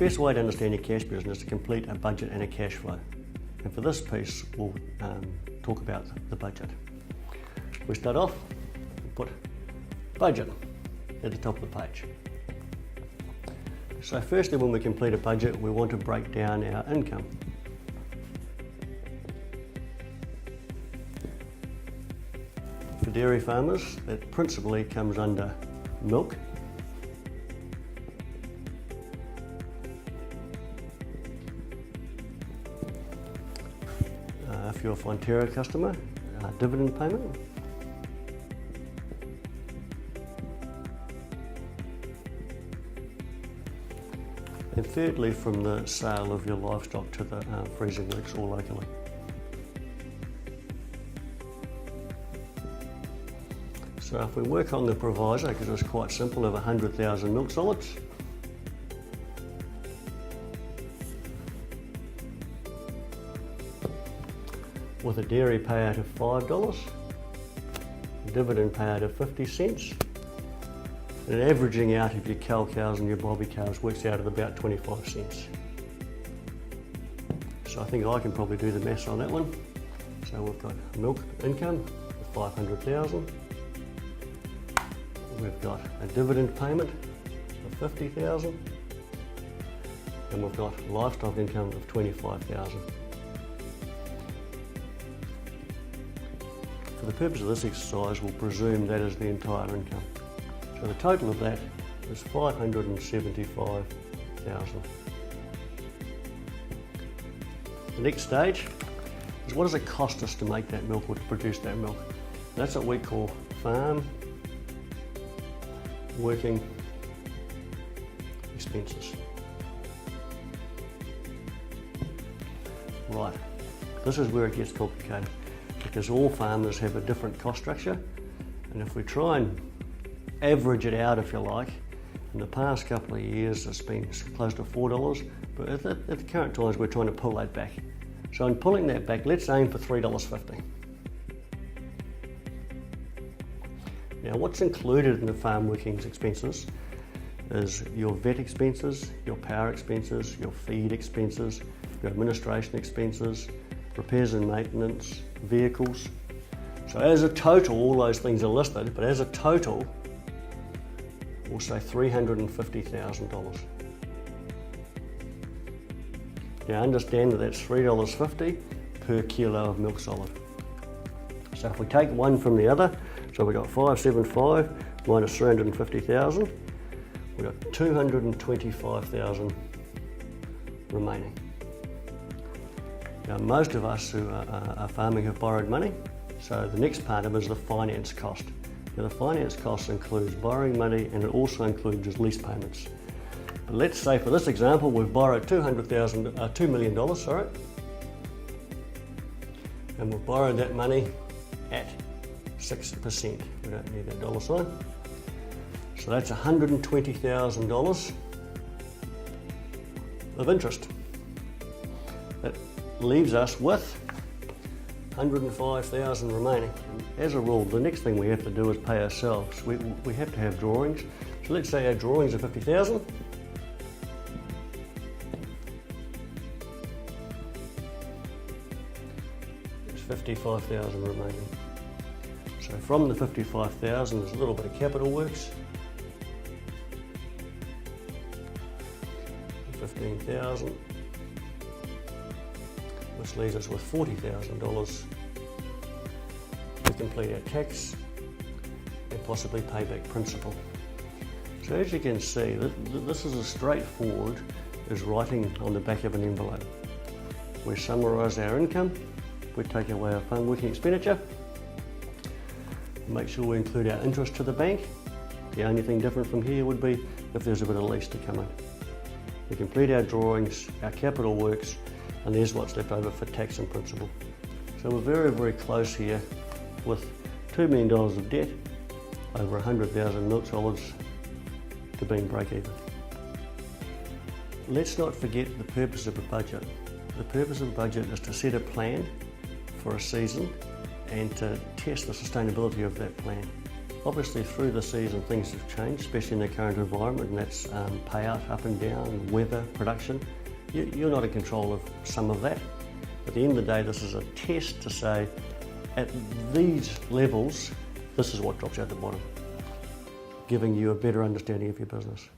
best way to understand your cash position is to complete a budget and a cash flow. And for this piece, we'll talk about the budget. We start off, put budget at the top of the page. So firstly, when we complete a budget, we want to break down our income. For dairy farmers, that principally comes under milk, if you're a Fonterra customer, dividend payment, and thirdly from the sale of your livestock to the freezing works or locally. So if we work on the proviso, because it's quite simple, of 100,000 milk solids, with a dairy payout of $5, a dividend payout of 50 cents, and averaging out of your cow cows and your bobby cows works out at about 25 cents. So I think I can probably do the maths on that one. So we've got milk income of 500,000. We've got a dividend payment of 50,000, and we've got livestock income of 25,000. For the purpose of this exercise, we'll presume that is the entire income. So the total of that is 575,000. The next stage is, what does it cost us to make that milk or to produce that milk? That's what we call farm working expenses. Right, this is where it gets complicated, because all farmers have a different cost structure, and if we try and average it out, if you like, in the past couple of years it's been close to $4, but at the current times we're trying to pull that back. So in pulling that back, let's aim for $3.50. Now what's included in the farm workings expenses is your vet expenses, your power expenses, your feed expenses, your administration expenses, repairs and maintenance, vehicles. So as a total, all those things are listed, but as a total, we'll say $350,000. Now understand that that's $3.50 per kilo of milk solid. So if we take one from the other, so we've got 575 minus 350,000, we've got 225,000 remaining. Now most of us who are farming have borrowed money, so the next part of it is the finance cost. Now the finance cost includes borrowing money, and it also includes lease payments. But let's say for this example we've borrowed $2 million, and we've borrowed that money at 6%. We don't need that dollar sign. So that's $120,000 of interest. That leaves us with $105,000 remaining. And as a rule, the next thing we have to do is pay ourselves. We have to have drawings. So let's say our drawings are 50,000. There's 55,000 remaining. So from the 55,000, there's a little bit of capital works. 15,000, which leaves us with $40,000 to complete our tax and possibly pay back principal. So as you can see, this is as straightforward as writing on the back of an envelope. We summarise our income, we take away our farm working expenditure, make sure we include our interest to the bank. The only thing different from here would be if there's a bit of lease to come in. We complete our drawings, our capital works, and there's what's left over for tax and principal. So we're very, very close here with $2 million of debt, over 100,000 milk solids to being break even. Let's not forget the purpose of a budget. The purpose of a budget is to set a plan for a season and to test the sustainability of that plan. Obviously through the season things have changed, especially in the current environment, and that's payout up and down, weather, production. You're not in control of some of that. At the end of the day, this is a test to say, at these levels, this is what drops out the bottom, giving you a better understanding of your business.